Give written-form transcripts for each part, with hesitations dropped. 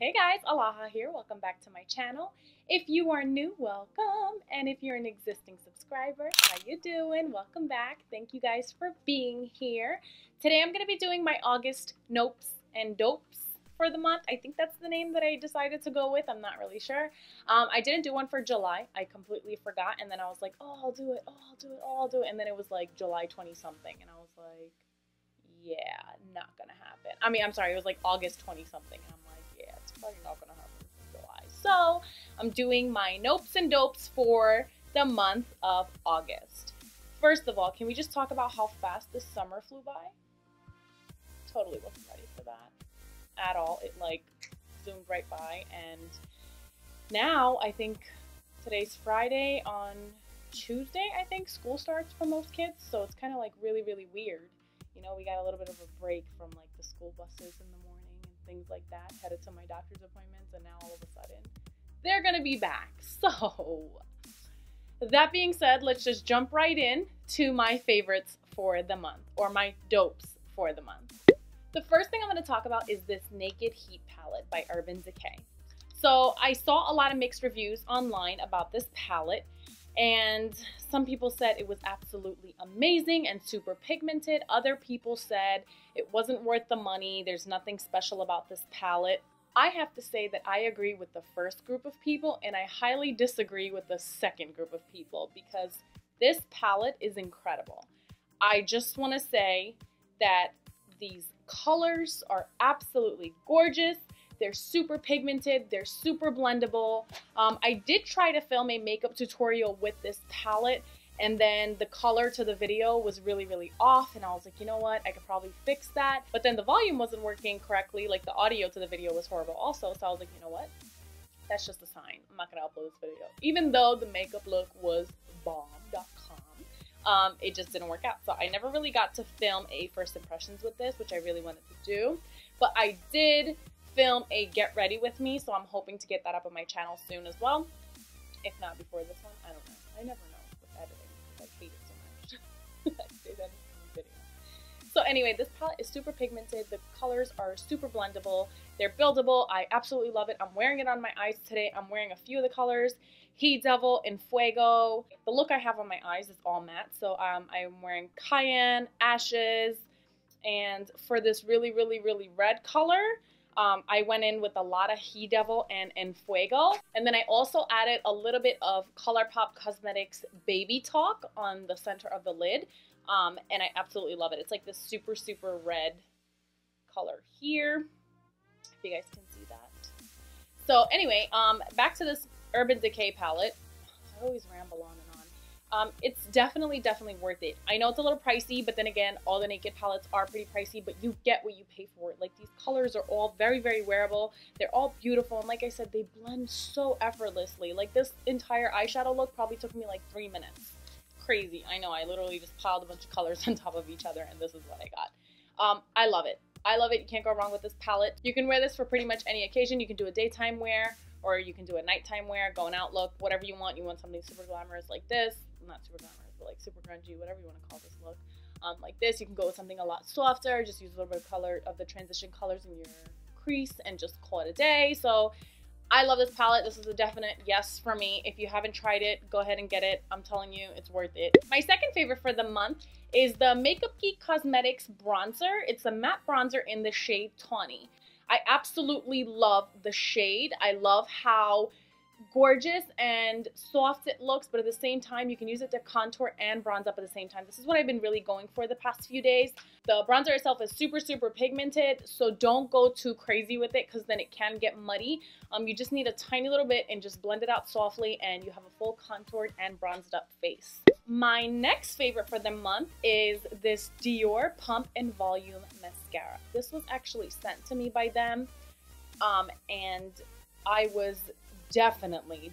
Hey guys, Alaha here. Welcome back to my channel. If you are new, welcome. And if you're an existing subscriber, how you doing? Welcome back. Thank you guys for being here. Today I'm going to be doing my August nopes and dopes for the month. I think that's the name that I decided to go with. I'm not really sure. I didn't do one for July. I completely forgot. And then I was like, oh, I'll do it. Oh, I'll do it. Oh, I'll do it. And then it was like July 20 something. And I was like, yeah, not going to happen. I'm sorry. It was like August 20 something. And I'm like, yeah, it's probably not going to happen in July. So I'm doing my nopes and dopes for the month of August. First of all, can we just talk about how fast this summer flew by? Totally wasn't ready for that at all. It like zoomed right by. And now I think today's Friday. On Tuesday, I think school starts for most kids. So it's kind of like really, really weird. You know, we got a little bit of a break from like the school buses in the morning and things like that, headed to my doctor's appointments, and now all of a sudden they're gonna be back. So that being said, let's just jump right in to my favorites for the month, or my dopes for the month. The first thing I'm going to talk about is this Naked Heat palette by Urban Decay. So I saw a lot of mixed reviews online about this palette, and some people said it was absolutely amazing and super pigmented. Other people said it wasn't worth the money. There's nothing special about this palette. I have to say that I agree with the first group of people, and I highly disagree with the second group of people, because this palette is incredible. I just want to say that these colors are absolutely gorgeous. They're super pigmented. They're super blendable. I did try to film a makeup tutorial with this palette, and then the color to the video was really, really off. And I was like, you know what? I could probably fix that. But then the volume wasn't working correctly. Like the audio to the video was horrible also. So I was like, you know what? That's just a sign. I'm not going to upload this video. Even though the makeup look was bomb.com. It just didn't work out. So I never really got to film a first impressions with this, which I really wanted to do. But I did film a get ready with me, so I'm hoping to get that up on my channel soon as well. If not before this one, I don't know. I never know with editing because I hate it so much. I say that in the video. So anyway, this palette is super pigmented. The colors are super blendable. They're buildable. I absolutely love it. I'm wearing it on my eyes today. I'm wearing a few of the colors. Heat Devil and Fuego. The look I have on my eyes is all matte. So I'm wearing Cayenne, Ashes, and for this really, really, really red color, I went in with a lot of Heat Devil and Fuego. And then I also added a little bit of ColourPop Cosmetics Baby Talk on the center of the lid. And I absolutely love it. It's like this super, super red color here. If you guys can see that. So anyway, back to this Urban Decay palette. I always ramble on and on. It's definitely worth it. I know it's a little pricey, but then again, all the Naked palettes are pretty pricey, but you get what you pay for it. Like, these colors are all very, very wearable. They're all beautiful, and like I said, they blend so effortlessly. Like, this entire eyeshadow look probably took me like 3 minutes. Crazy. I know, I literally just piled a bunch of colors on top of each other, and this is what I got. I love it. I love it. You can't go wrong with this palette. You can wear this for pretty much any occasion. You can do a daytime wear, or you can do a nighttime wear, going out look, whatever you want. You want something super glamorous like this. Not super glamorous, but like super grungy, whatever you want to call this look. Like this, you can go with something a lot softer. Just use a little bit of color of the transition colors in your crease and just call it a day. So I love this palette. This is a definite yes for me. If you haven't tried it, go ahead and get it. I'm telling you, it's worth it. My second favorite for the month is the Makeup Geek Cosmetics bronzer. It's a matte bronzer in the shade Tawny. I absolutely love the shade. I love how gorgeous and soft it looks, but at the same time, you can use it to contour and bronze up at the same time. This is what I've been really going for the past few days. The bronzer itself is super, super pigmented, so don't go too crazy with it because then it can get muddy. You just need a tiny little bit and just blend it out softly, and you have a full contoured and bronzed up face. My next favorite for the month is this Dior Pump and Volume Mascara. This was actually sent to me by them, and I was definitely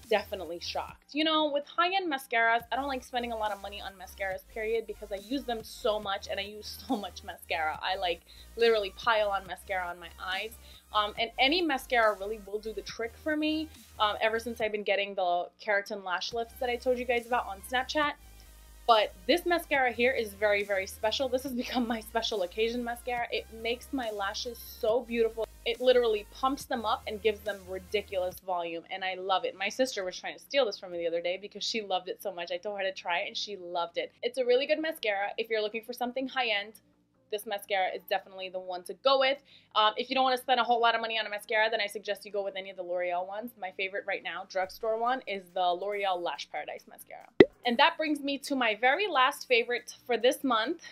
shocked. You know, with high-end mascaras, I don't like spending a lot of money on mascaras, period, because I use them so much, and I use so much mascara. I like literally pile on mascara on my eyes. And any mascara really will do the trick for me. Ever since I've been getting the keratin lash lifts that I told you guys about on Snapchat. But this mascara here is very, very special. This has become my special occasion mascara. It makes my lashes so beautiful. It literally pumps them up and gives them ridiculous volume, and I love it. My sister was trying to steal this from me the other day because she loved it so much. I told her to try it, and she loved it. It's a really good mascara. If you're looking for something high-end, this mascara is definitely the one to go with. If you don't want to spend a whole lot of money on a mascara, then I suggest you go with any of the L'Oreal ones. My favorite right now, drugstore one, is the L'Oreal Lash Paradise mascara. And that brings me to my very last favorite for this month,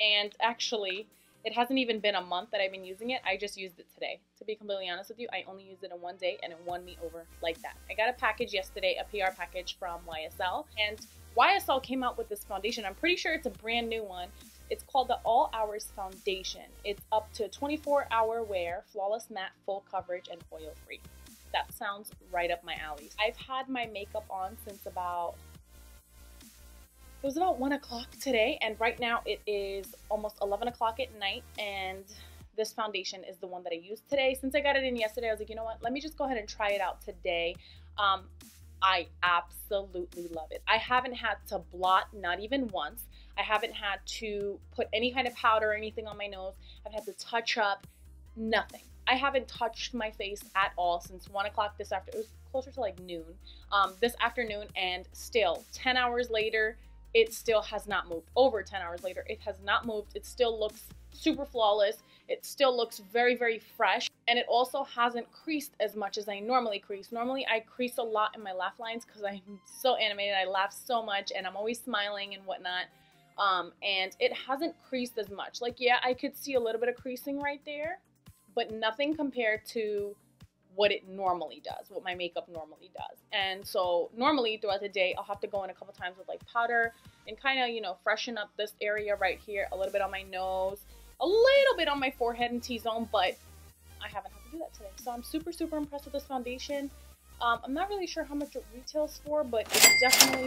and actually, it hasn't even been a month that I've been using it. I just used it today. To be completely honest with you, I only used it in one day, and it won me over like that. I got a package yesterday, a PR package from YSL, and YSL came out with this foundation. I'm pretty sure it's a brand new one. It's called the All Hours Foundation. It's up to 24-hour wear, flawless matte, full coverage, and oil-free. That sounds right up my alley. I've had my makeup on since it was about 1 o'clock today, and right now it is almost 11 o'clock at night, and this foundation is the one that I used today. Since I got it in yesterday, I was like, you know what, let me just go ahead and try it out today. I absolutely love it. I haven't had to blot, not even once. I haven't had to put any kind of powder or anything on my nose. I've had to touch up, nothing. I haven't touched my face at all since 1 o'clock this afternoon. It was closer to like noon, this afternoon, and still 10 hours later, it still has not moved. Over 10 hours later, it has not moved. It still looks super flawless. It still looks very, very fresh. And it also hasn't creased as much as I normally crease. Normally, I crease a lot in my laugh lines because I'm so animated. I laugh so much, and I'm always smiling and whatnot. And it hasn't creased as much. Like, yeah, I could see a little bit of creasing right there, but nothing compared to what it normally does, what my makeup normally does. And so normally throughout the day, I'll have to go in a couple times with like powder and kind of, you know, freshen up this area right here, a little bit on my nose, a little bit on my forehead and T-zone, but I haven't had to do that today. So I'm super, super impressed with this foundation. I'm not really sure how much it retails for, but it's definitely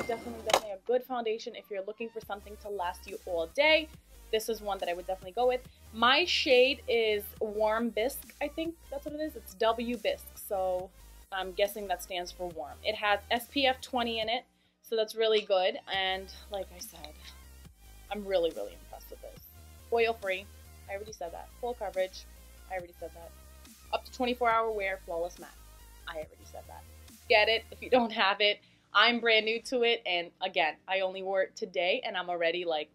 a good foundation if you're looking for something to last you all day. This is one that I would definitely go with. My shade is Warm Bisque, I think that's what it is. It's W Bisque, so I'm guessing that stands for warm. It has SPF 20 in it, so that's really good. And like I said, I'm really, really impressed with this. Oil-free, I already said that. Full coverage, I already said that. Up to 24-hour wear, flawless matte, I already said that. Get it if you don't have it. I'm brand new to it, and again, I only wore it today, and I'm already like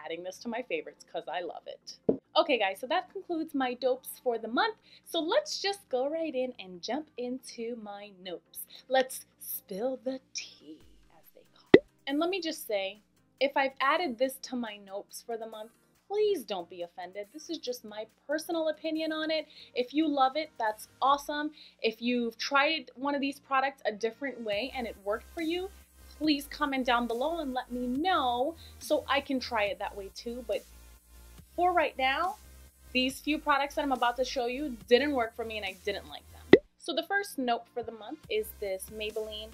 adding this to my favorites because I love it. Okay guys, so that concludes my dopes for the month. So let's just go right in and jump into my nopes. Let's spill the tea, as they call it. And let me just say, if I've added this to my nopes for the month, please don't be offended. This is just my personal opinion on it. If you love it, that's awesome. If you've tried one of these products a different way and it worked for you, please comment down below and let me know so I can try it that way too. But for right now, these few products that I'm about to show you didn't work for me and I didn't like them. So the first nope for the month is this Maybelline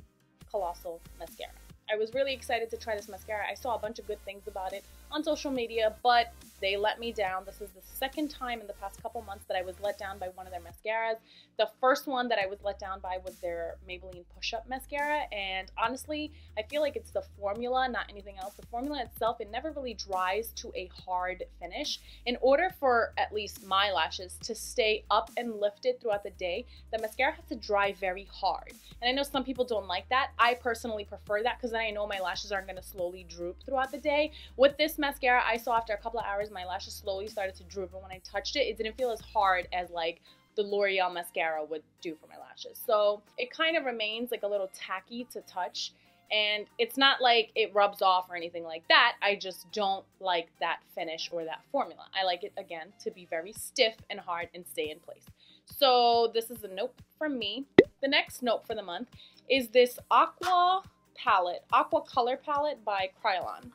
Colossal Mascara. I was really excited to try this mascara. I saw a bunch of good things about it on social media, but they let me down. This is the second time in the past couple months that I was let down by one of their mascaras. The first one that I was let down by was their Maybelline Push-Up Mascara, and honestly, I feel like it's the formula, not anything else. The formula itself, it never really dries to a hard finish. In order for at least my lashes to stay up and lifted throughout the day, the mascara has to dry very hard. And I know some people don't like that. I personally prefer that because then I know my lashes aren't going to slowly droop throughout the day. With this mascara, I saw after a couple of hours, my lashes slowly started to droop, and when I touched it, it didn't feel as hard as like the L'Oreal mascara would do for my lashes. So it kind of remains like a little tacky to touch, and it's not like it rubs off or anything like that. I just don't like that finish or that formula. I like it, again, to be very stiff and hard and stay in place. So this is a nope from me. The next nope for the month is this Aqua Color Palette by Kryolan.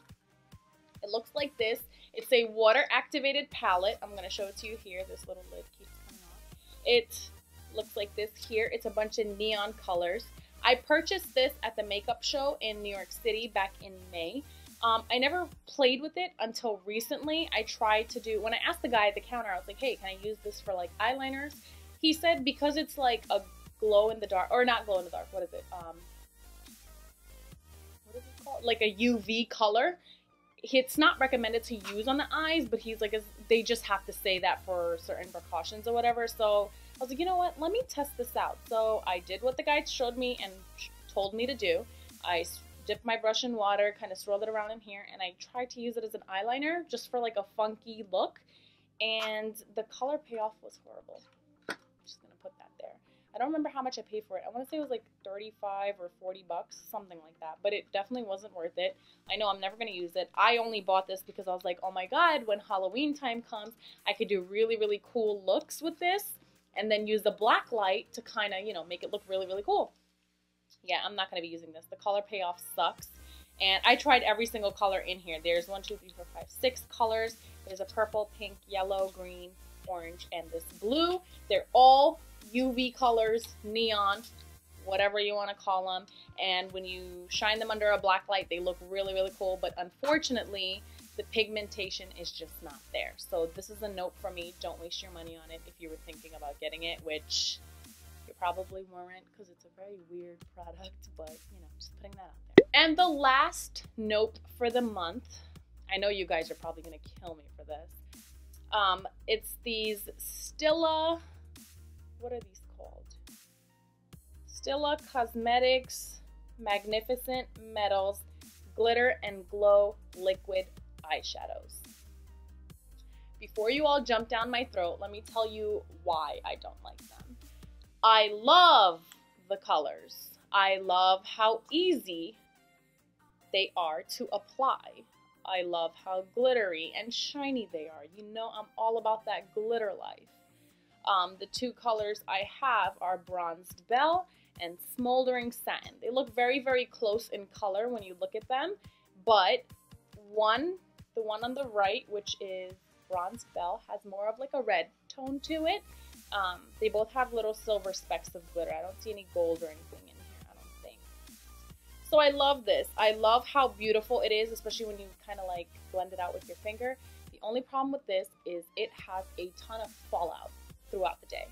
It looks like this. It's a water activated palette. I'm going to show it to you here. This little lid keeps coming off. It looks like this here. It's a bunch of neon colors. I purchased this at the makeup show in New York City back in May. I never played with it until recently. I tried to do, when I asked the guy at the counter, I was like, hey, can I use this for like eyeliners? He said because it's like a glow in the dark, or not glow in the dark, what is it? What is it called? Like a UV color. it's not recommended to use on the eyes, but he's like, they just have to say that for certain precautions or whatever. So I was like, you know what, let me test this out. So I did what the guy showed me and told me to do. I dipped my brush in water, kind of swirled it around in here, and I tried to use it as an eyeliner just for like a funky look. And the color payoff was horrible. I'm just gonna put that there. I don't remember how much I paid for it. I want to say it was like 35 or 40 bucks, something like that. But it definitely wasn't worth it. I know I'm never going to use it. I only bought this because I was like, oh my god, when Halloween time comes, I could do really, really cool looks with this. And then use the black light to kind of, you know, make it look really, really cool. Yeah, I'm not going to be using this. The color payoff sucks. And I tried every single color in here. There's 1, 2, 3, 4, 5, 6 colors. There's a purple, pink, yellow, green, orange, and this blue. They're all UV colors, neon, whatever you want to call them. And when you shine them under a black light, they look really, really cool. But unfortunately, the pigmentation is just not there. So this is a note for me. Don't waste your money on it if you were thinking about getting it, which you probably weren't because it's a very weird product. But, you know, just putting that out there. And the last note for the month, I know you guys are probably going to kill me for this. It's these Stila, what are these called? Stila Cosmetics Magnificent Metals Glitter and Glow Liquid Eyeshadows. Before you all jump down my throat, let me tell you why I don't like them. I love the colors. I love how easy they are to apply. I love how glittery and shiny they are. You know I'm all about that glitter life. The two colors I have are Bronzed Belle and Smoldering Satin. They look very, very close in color when you look at them, but the one on the right, which is Bronzed Belle, has more of like a red tone to it. They both have little silver specks of glitter. I don't see any gold or anything in here, I don't think. So I love this. I love how beautiful it is, especially when you kind of like blend it out with your finger. The only problem with this is it has a ton of fallout throughout the day.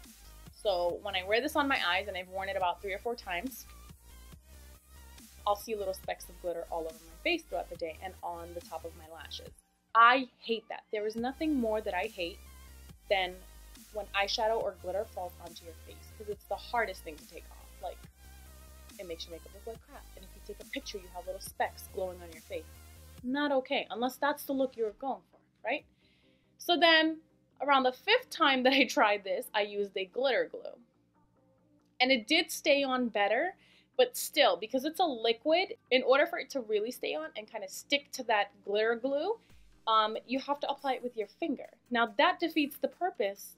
So when I wear this on my eyes, and I've worn it about 3 or 4 times, I'll see little specks of glitter all over my face throughout the day and on the top of my lashes. I hate that. There is nothing more that I hate than when eyeshadow or glitter falls onto your face, because it's the hardest thing to take off. Like, it makes your makeup look like crap. And if you take a picture, you have little specks glowing on your face. Not okay, unless that's the look you're going for, right? So then, around the 5th time that I tried this, I used a glitter glue. And it did stay on better, but still, because it's a liquid, in order for it to really stay on and kind of stick to that glitter glue, you have to apply it with your finger. Now that defeats the purpose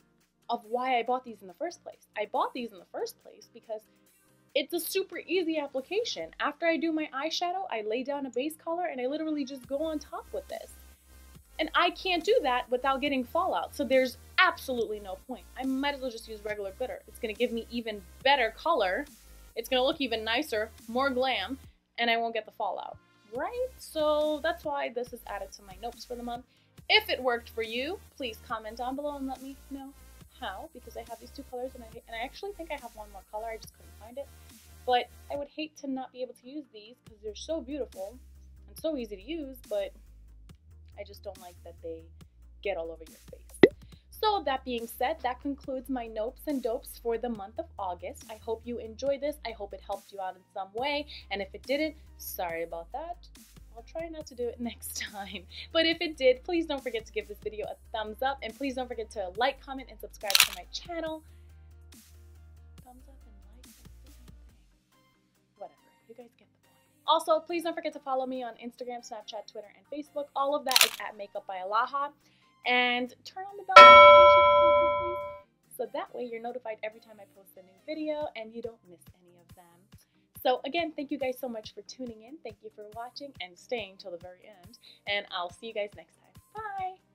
of why I bought these in the first place. I bought these in the first place because it's a super easy application. After I do my eyeshadow, I lay down a base color and I literally just go on top with this. And I can't do that without getting fallout. So there's absolutely no point. I might as well just use regular glitter. It's going to give me even better color. It's going to look even nicer, more glam, and I won't get the fallout, right? So that's why this is added to my notes for the month. If it worked for you, please comment down below and let me know how, because I have these 2 colors and I actually think I have one more color. I just couldn't find it. But I would hate to not be able to use these because they're so beautiful and so easy to use, but I just don't like that they get all over your face. So that being said, that concludes my nopes and dopes for the month of August. I hope you enjoyed this. I hope it helped you out in some way. And if it didn't, sorry about that. I'll try not to do it next time. But if it did, please don't forget to give this video a thumbs up. And please don't forget to like, comment, and subscribe to my channel. Thumbs up and like and the same thing. Whatever. You guys get the point. Also, please don't forget to follow me on Instagram, Snapchat, Twitter, and Facebook. All of that is at Makeupbyalaha. And turn on the bell notifications, please, so that way you're notified every time I post a new video and you don't miss any of them. So again, thank you guys so much for tuning in. Thank you for watching and staying till the very end. And I'll see you guys next time. Bye!